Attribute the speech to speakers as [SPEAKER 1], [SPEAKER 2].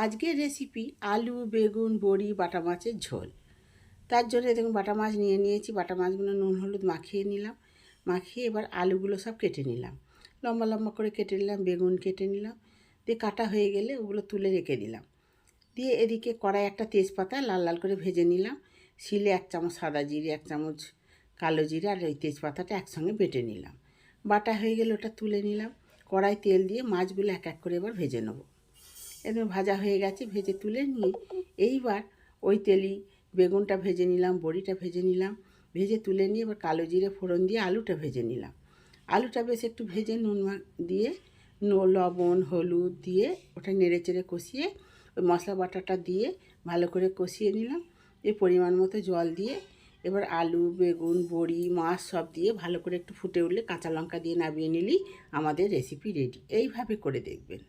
[SPEAKER 1] আজকের রেসিপি আলু বেগুন বড়ি বাটা মাছের ঝোল। তার জন্য দেখুন বাটা মাছ নিয়ে নিয়েছি। বাটা মাছগুলো নুন হলুদ মাখিয়ে নিলাম। মাখিয়ে এবার আলুগুলো সব কেটে নিলাম, লম্বা লম্বা করে কেটে নিলাম। বেগুন কেটে নিলাম, দিয়ে কাটা হয়ে গেলে ওগুলো তুলে রেখে দিলাম। দিয়ে এদিকে কড়াই একটা তেজপাতা লাল লাল করে ভেজে নিলাম। শিলে 1 চামচ সাদা জিরে, 1 চামচ কালো জিরে আর ওই তেজপাতাটা একসঙ্গে বেটে নিলাম। বাটা হয়ে গেলে ওটা তুলে নিলাম। কড়াই তেল দিয়ে মাছগুলো এক এক করে এবার ভেজে নেবো। একদম ভাজা হয়ে গেছে, ভেজে তুলে নিয়ে এইবার ওই তেলেই বেগুনটা ভেজে নিলাম, বড়িটা ভেজে নিলাম। ভেজে তুলে নিয়ে এবার কালো জিরে ফোড়ন দিয়ে আলুটা ভেজে নিলাম। আলুটা বেশ একটু ভেজে নুন দিয়ে লবণ হলুদ দিয়ে ওটা নেড়ে চেড়ে কষিয়ে ওই মশলা বাটাটা দিয়ে ভালো করে কষিয়ে নিলাম। এই পরিমাণ মতো জল দিয়ে এবার আলু বেগুন বড়ি মাছ সব দিয়ে ভালো করে একটু ফুটে উঠলে কাঁচা লঙ্কা দিয়ে নামিয়ে নিলেই আমাদের রেসিপি রেডি। এইভাবে করে দেখবেন।